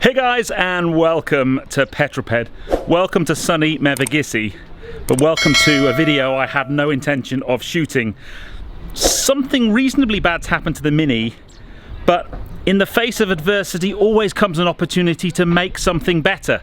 Hey guys, and welcome to Petrol. Welcome to sunny Mevagissey, but welcome to a video I had no intention of shooting. Something reasonably bad's happened to the Mini, but in the face of adversity always comes an opportunity to make something better,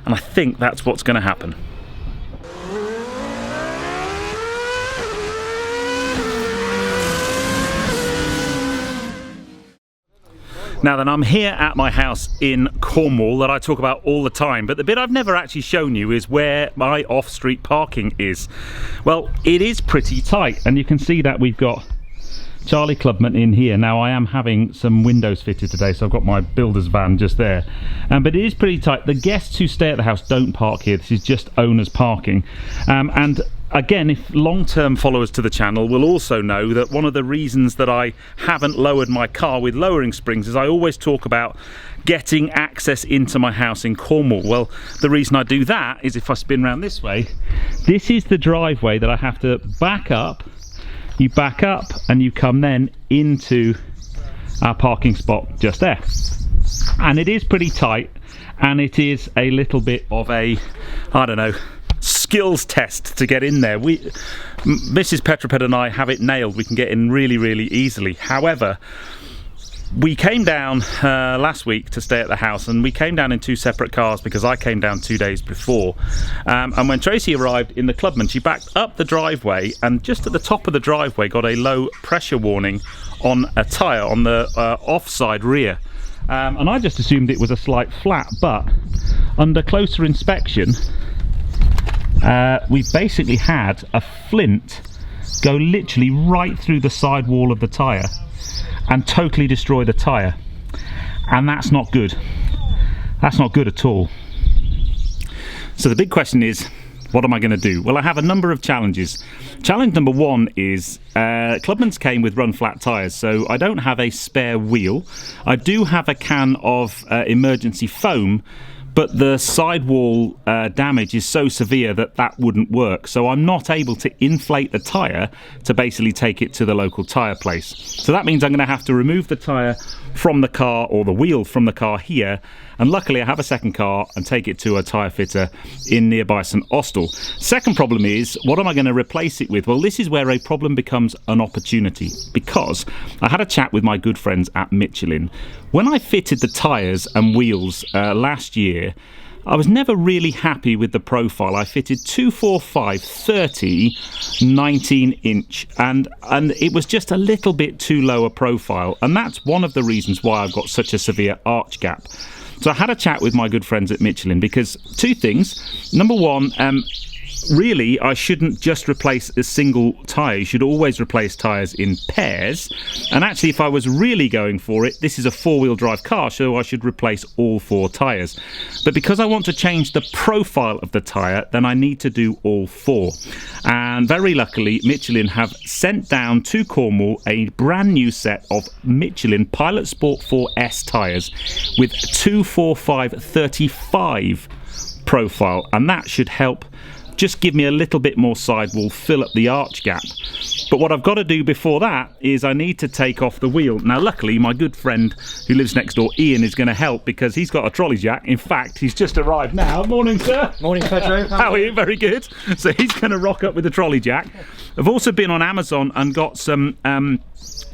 and I think that's what's going to happen. Now then, I'm here at my house in Cornwall that I talk about all the time, but the bit I've never actually shown you is where my off-street parking is. Well, it is pretty tight, and you can see that we've got Charlie Clubman in here. Now I am having some windows fitted today, so I've got my builder's van just there, but it is pretty tight. The guests who stay at the house don't park here. This is just owners parking, and again, if long-term followers to the channel will also know that one of the reasons that I haven't lowered my car with lowering springs is I always talk about getting access into my house in Cornwall. Well, the reason I do that is if I spin around this way, this is the driveway that I have to back up. You back up and you come then into our parking spot just there. And it is pretty tight, and it is a little bit of a, I don't know, skills test to get in there. Mrs. Petrol and I have it nailed. We can get in really, really easily. However, we came down last week to stay at the house, and we came down in two separate cars because I came down 2 days before. And when Tracy arrived in the Clubman, she backed up the driveway, and just at the top of the driveway got a low pressure warning on a tyre on the offside rear. And I just assumed it was a slight flat, but under closer inspection, we basically had a flint go literally right through the side wall of the tyre and totally destroy the tyre, and that's not good. That's not good at all. So the big question is, what am I going to do? Well, I have a number of challenges. Challenge number one is Clubman's came with run flat tyres, so I don't have a spare wheel. I do have a can of emergency foam, but the sidewall damage is so severe that that wouldn't work. So I'm not able to inflate the tyre to basically take it to the local tyre place. So that means I'm going to have to remove the tyre from the car, or the wheel from the car here, and luckily I have a second car and take it to a tyre fitter in nearby St Austell. Second problem is, what am I going to replace it with? Well, this is where a problem becomes an opportunity, because I had a chat with my good friends at Michelin. When I fitted the tyres and wheels last year, I was never really happy with the profile. I fitted 245 30 19-inch, and it was just a little bit too low a profile, and that's one of the reasons why I've got such a severe arch gap. So I had a chat with my good friends at Michelin, because two things. Number one, really, I shouldn't just replace a single tyre. You should always replace tyres in pairs. And actually, if I was really going for it, this is a four-wheel drive car, so I should replace all four tyres. But because I want to change the profile of the tyre, then I need to do all four. And very luckily, Michelin have sent down to Cornwall a brand new set of Michelin Pilot Sport 4S tyres with 245 35 profile, and that should help just give me a little bit more sidewall, fill up the arch gap. But what I've got to do before that is I need to take off the wheel. Now luckily my good friend who lives next door, Ian, is going to help, because he's got a trolley jack. In fact, he's just arrived now. Morning, sir. Morning, Pedro. How are you? Very good. So he's going to rock up with the trolley jack. I've also been on Amazon and got some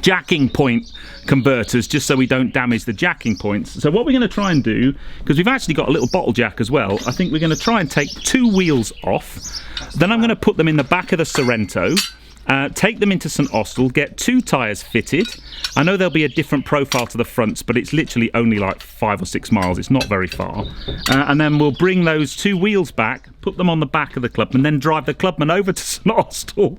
jacking point converters, just so we don't damage the jacking points. So what we're going to try and do, because we've actually got a little bottle jack as well, I think we're going to try and take two wheels off. Then I'm going to put them in the back of the Sorrento, take them into St Austell, get two tyres fitted. I know there'll be a different profile to the fronts, but it's literally only like 5 or 6 miles. It's not very far. And then we'll bring those two wheels back, put them on the back of the Clubman, then drive the Clubman over to St Austell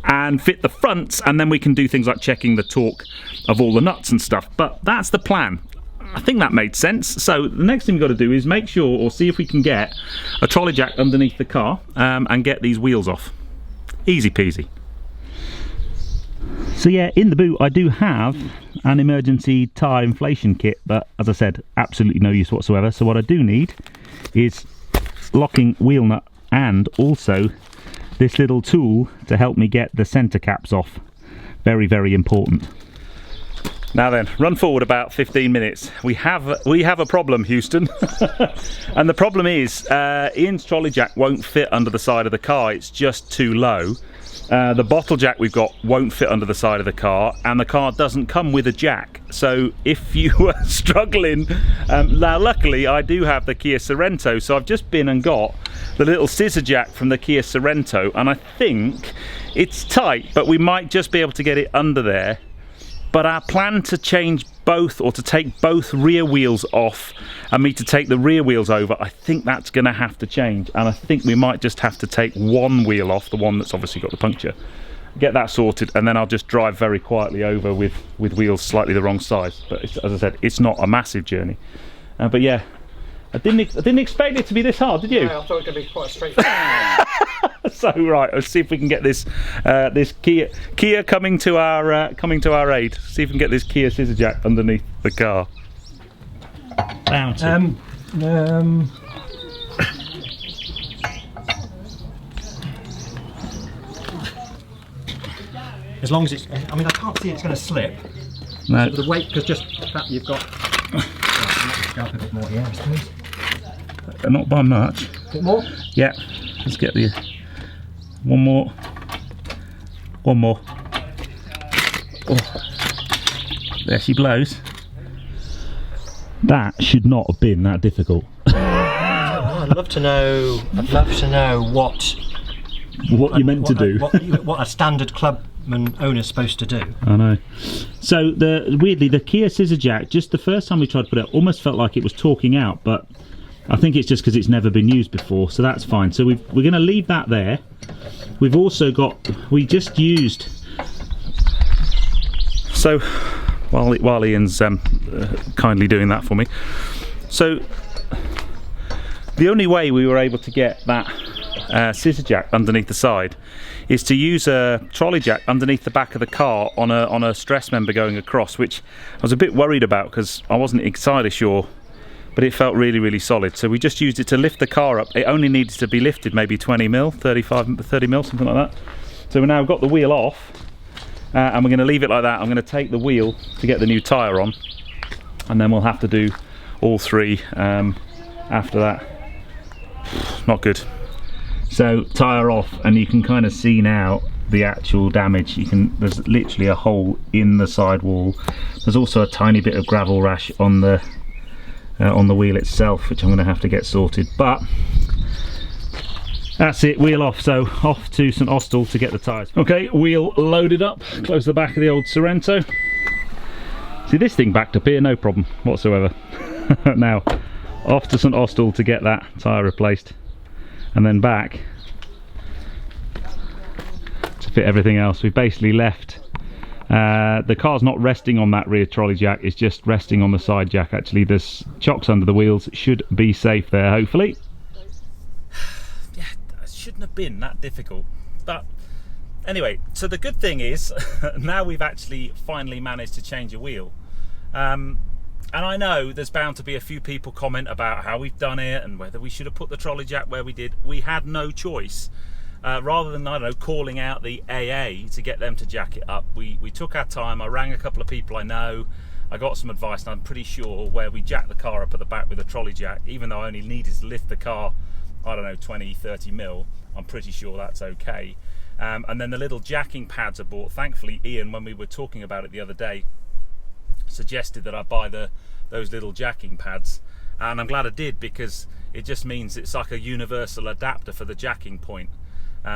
and fit the fronts, and then we can do things like checking the torque of all the nuts and stuff. But that's the plan. I think that made sense. So the next thing we've got to do is make sure, or see if we can get a trolley jack underneath the car and get these wheels off. Easy peasy. So yeah, in the boot I do have an emergency tyre inflation kit, but as I said, absolutely no use whatsoever. So what I do need is locking wheel nut, and also this little tool to help me get the centre caps off. Very, very important. Now then, run forward about 15 minutes. We have a problem, Houston. And the problem is Ian's trolley jack won't fit under the side of the car. It's just too low. The bottle jack we've got won't fit under the side of the car, and the car doesn't come with a jack. So if you were struggling, now luckily I do have the Kia Sorento, so I've just been and got the little scissor jack from the Kia Sorento, and I think it's tight, but we might just be able to get it under there. But our plan to change both, or to take both rear wheels off and me to take the rear wheels over, I think that's going to have to change, and I think we might just have to take one wheel off, the one that's obviously got the puncture, get that sorted, and then I'll just drive very quietly over with wheels slightly the wrong size. But it's, as I said, it's not a massive journey. But yeah, I didn't expect it to be this hard, did you? Yeah, I thought it was going to be quite straightforward. So right, let's see if we can get this this Kia coming to our aid. See if we can get this Kia scissor jack underneath the car. Bounty. As long as it's, I mean, I can't see it's going to slip. No. So the weight, because just that you've got. Go up a bit more here, I suppose. Not by much. A bit more? Yeah. Let's get the one more. One more. Oh. There she blows. That should not have been that difficult. I'd love to know. I'd love to know what you meant to do. What a standard Clubman owner's supposed to do. I know. So weirdly, the Kia scissor jack, just the first time we tried to put it, almost felt like it was talking out, but I think it's just because it's never been used before, so that's fine. So we're going to leave that there. We've also got, we just used. So while Ian's kindly doing that for me, so the only way we were able to get that scissor jack underneath the side is to use a trolley jack underneath the back of the car on a stress member going across, which I was a bit worried about because I wasn't entirely sure, but it felt really, really solid. So we just used it to lift the car up. It only needed to be lifted maybe 20 mil, 30 mil, something like that. So we now got the wheel off, and we're going to leave it like that. I'm going to take the wheel to get the new tyre on, and then we'll have to do all three after that. Not good. So tyre off, and you can kind of see now the actual damage. There's literally a hole in the sidewall. There's also a tiny bit of gravel rash on the wheel itself, which I'm going to have to get sorted. But that's it, wheel off. So off to St Austell to get the tyres. Okay, wheel loaded up. Close the back of the old Sorento. See, this thing backed up here, no problem whatsoever. Now off to St Austell to get that tyre replaced, and then back to fit everything else. We've basically left the car's not resting on that rear trolley jack, it's just resting on the side jack. Actually, there's chocks under the wheels, it should be safe there, hopefully. Yeah, it shouldn't have been that difficult. But anyway, so the good thing is now we've actually finally managed to change a wheel. And I know there's bound to be a few people comment about how we've done it and whether we should have put the trolley jack where we did. We had no choice. Rather than, I don't know, calling out the AA to get them to jack it up, we took our time. I rang a couple of people I know, I got some advice, and I'm pretty sure where we jacked the car up at the back with a trolley jack, even though I only needed to lift the car, I don't know, 20-30 mil, I'm pretty sure that's okay. And then the little jacking pads are bought. Thankfully, Ian, when we were talking about it the other day, suggested that I buy those little jacking pads, and I'm glad I did, because it just means it's like a universal adapter for the jacking point.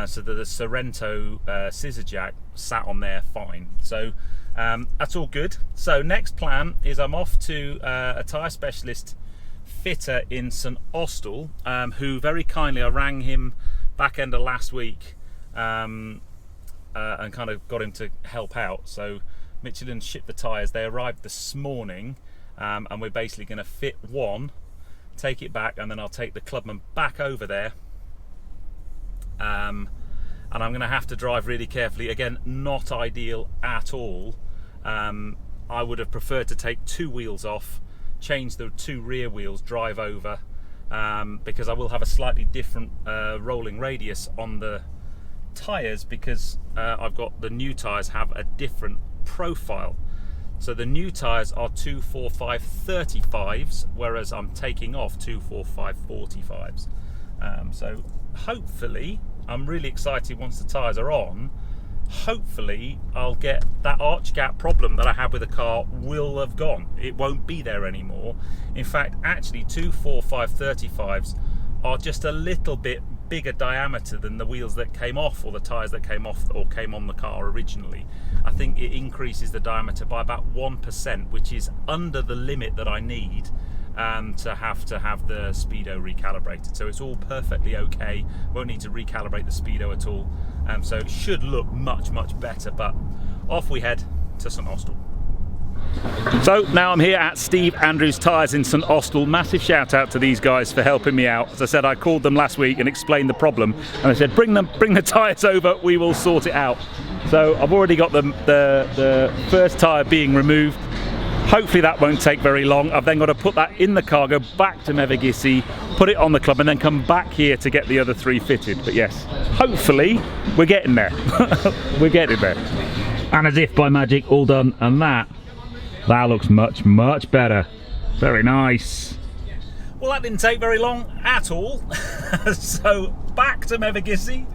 So that the Sorento scissor jack sat on there fine. So that's all good. So next plan is I'm off to a tyre specialist fitter in St Austell, who very kindly, I rang him back end of last week and kind of got him to help out. So Michelin shipped the tyres, they arrived this morning, and we're basically going to fit one, take it back, and then I'll take the Clubman back over there. And I'm going to have to drive really carefully. Again, not ideal at all. I would have preferred to take two wheels off, change the two rear wheels, drive over, because I will have a slightly different rolling radius on the tyres, because I've got the new tyres have a different profile. So the new tyres are 245 35s, whereas I'm taking off 245 45s. So hopefully, I'm really excited once the tyres are on. Hopefully I'll get that arch gap problem that I had with the car will have gone. It won't be there anymore. In fact, actually 245 35s are just a little bit bigger diameter than the wheels that came off, or the tyres that came off or came on the car originally. I think it increases the diameter by about 1%, which is under the limit that I need to have the speedo recalibrated. So it's all perfectly okay. Won't need to recalibrate the speedo at all. So it should look much better. But off we head to St Austell. So now I'm here at Steve Andrews Tyres in St Austell. Massive shout out to these guys for helping me out. As I said, I called them last week and explained the problem, and I said bring the tyres over, we will sort it out. So I've already got the first tyre being removed. Hopefully that won't take very long. I've then got to put that in the car, go back to Mevagissey, put it on the club, and then come back here to get the other 3 fitted. But yes, hopefully we're getting there. We're getting there. And as if by magic, all done, and that looks much better. Very nice. Well, that didn't take very long at all. So back to Mevagissey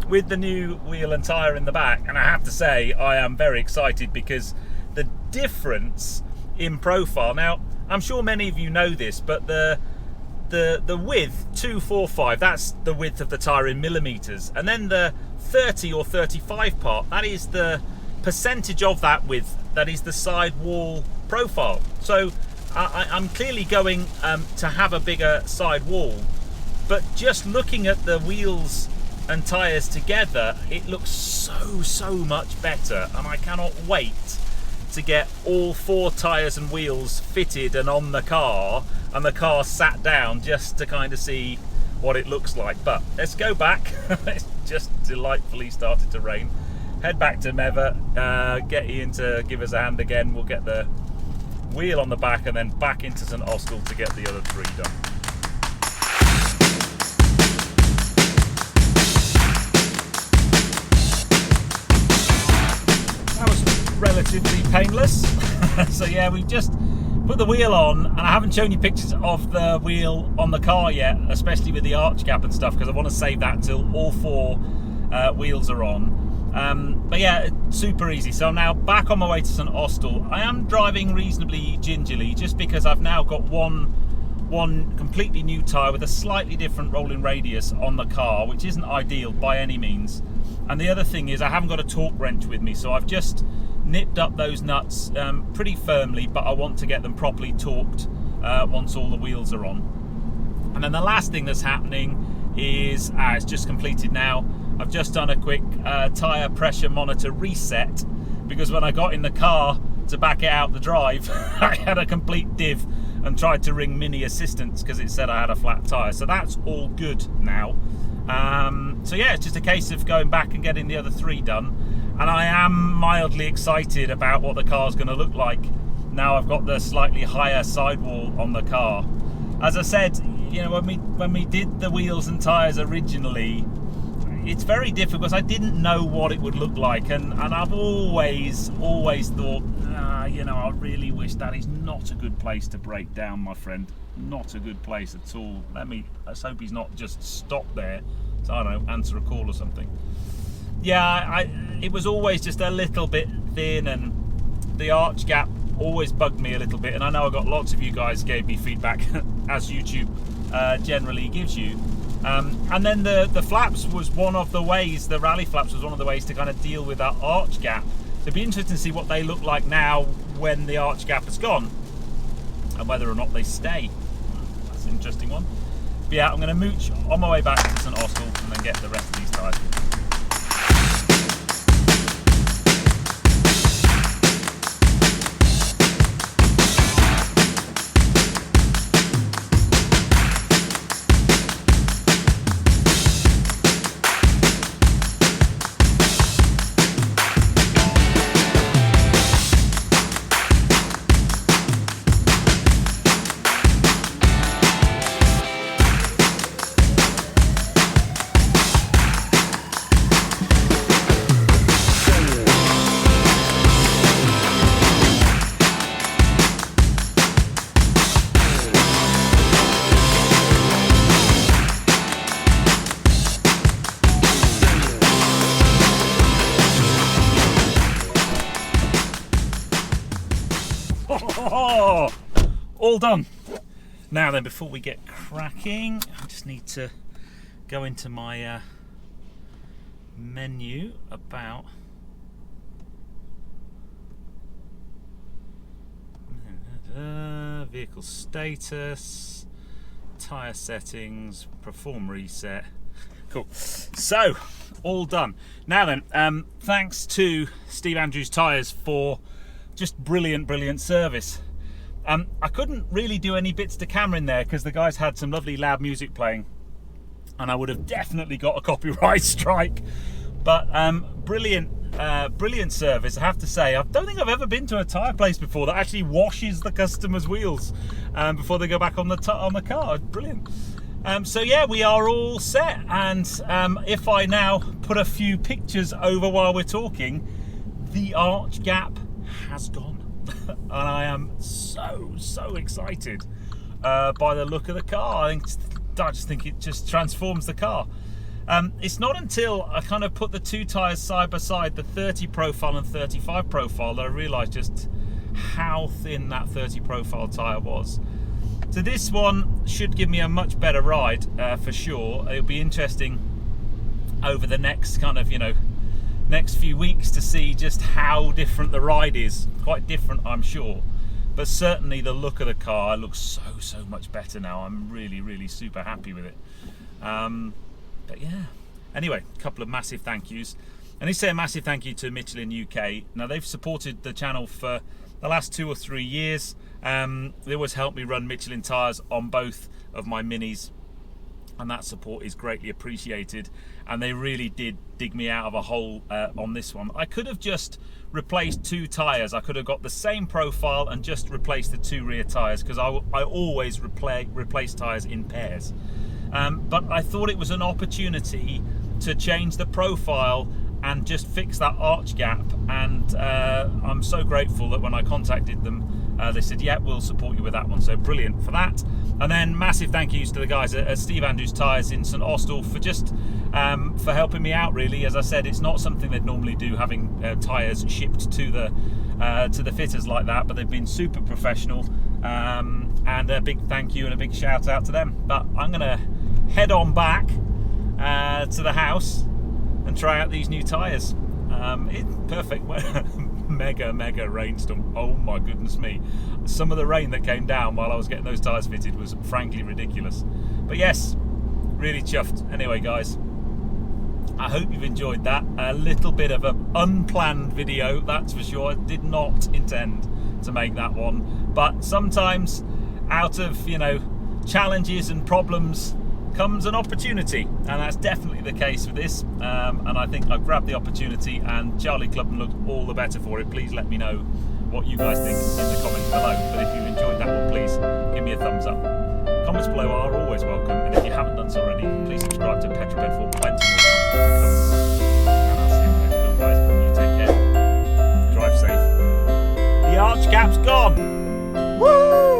with the new wheel and tyre in the back, and I have to say I am very excited because the difference in profile, now I'm sure many of you know this, but the width 245, that's the width of the tyre in millimeters, and then the 30 or 35 part, that is the percentage of that width, that is the side wall profile. So I'm clearly going to have a bigger side wall, but just looking at the wheels and tyres together, it looks so much better, and I cannot wait to get all 4 tyres and wheels fitted and on the car, and the car sat down, just to kind of see what it looks like. But let's go back. It's just delightfully started to rain. Head back to Meva, get Ian to give us a hand again. We'll get the wheel on the back and then back into St Austell to get the other 3 done. That was relatively painless. So yeah, we've just put the wheel on, and I haven't shown you pictures of the wheel on the car yet, especially with the arch gap and stuff, because I want to save that until all 4 wheels are on. But yeah, super easy. So I'm now back on my way to St Austell. I am driving reasonably gingerly, just because I've now got one completely new tyre with a slightly different rolling radius on the car, which isn't ideal by any means. And the other thing is I haven't got a torque wrench with me, so I've just nipped up those nuts pretty firmly, but I want to get them properly torqued once all the wheels are on. And then the last thing that's happening is, it's just completed now, I've just done a quick tyre pressure monitor reset, because when I got in the car to back it out the drive, I had a complete div and tried to ring Mini Assistance because it said I had a flat tyre. So that's all good now. So yeah, it's just a case of going back and getting the other 3 done. And I am mildly excited about what the car's going to look like now I've got the slightly higher sidewall on the car. As I said, you know, when we did the wheels and tyres originally, it's very difficult because I didn't know what it would look like, and I've always thought, you know, I really wish that is not a good place to break down, my friend. Not a good place at all. Let's hope he's not just stopped there, so I don't know, answer a call or something. Yeah, it was always just a little bit thin, and the arch gap always bugged me a little bit, and I know I got lots of you guys gave me feedback as YouTube generally gives you. And then the flaps was one of the ways, the rally flaps was one of the ways to kind of deal with that arch gap. So it'd be interesting to see what they look like now when the arch gap has gone, and whether or not they stay. That's an interesting one. But yeah, I'm going to mooch on my way back to St Austell and then get the rest of these tyres. all done. Now then, before we get cracking, I just need to go into my menu about vehicle status, tyre settings, perform reset. Cool. So, all done. Now then, thanks to Steve Andrews Tyres for just brilliant service. I couldn't really do any bits to camera in there because the guys had some lovely loud music playing, and I would have definitely got a copyright strike. But brilliant service, I have to say. I don't think I've ever been to a tyre place before that actually washes the customer's wheels before they go back on the car. Brilliant. So yeah, we are all set, and if I now put a few pictures over while we're talking, the arch gap has gone. And I am so excited by the look of the car. I just think it just transforms the car. It's not until I kind of put the two tyres side by side, the 30 profile and 35 profile, that I realised just how thin that 30 profile tyre was. So this one should give me a much better ride for sure. It'll be interesting over the next kind of, next few weeks to see just how different the ride is. Quite different, I'm sure, but certainly the look of the car looks so much better now. I'm really super happy with it. But yeah, anyway, a couple of massive thank yous. And I say a massive thank you to Michelin UK. Now, they've supported the channel for the last 2 or 3 years. They always help me run Michelin tyres on both of my Minis, and that support is greatly appreciated. And they really did dig me out of a hole on this one. I could have just replaced 2 tyres. I could have got the same profile and just replaced the 2 rear tyres, because I always replace tyres in pairs. But I thought it was an opportunity to change the profile and just fix that arch gap, and I'm so grateful that when I contacted them, they said, yeah, we'll support you with that one. So brilliant for that. And then massive thank yous to the guys at Steve Andrews Tyres in St Austell for just for helping me out, really. As I said, it's not something they'd normally do, having tyres shipped to the fitters like that, but they've been super professional, and a big thank you and a big shout out to them. But I'm gonna head on back to the house and try out these new tyres. It's perfect. mega rainstorm. Oh my goodness me, some of the rain that came down while I was getting those tyres fitted was frankly ridiculous. But yes, really chuffed. Anyway guys, I hope you've enjoyed that. A little bit of an unplanned video, that's for sure. I did not intend to make that one, but sometimes out of challenges and problems comes an opportunity, and that's definitely the case with this. And I think I've grabbed the opportunity, and Charlie Clubman looked all the better for it. Please let me know what you guys think in the comments below. But if you've enjoyed that one, please give me a thumbs up. Comments below are always welcome, and if you haven't done so already, please subscribe to Petrol for plenty more content to come. And I'll see you in the next film, guys. You take care, drive safe. The arch gap's gone. Woo!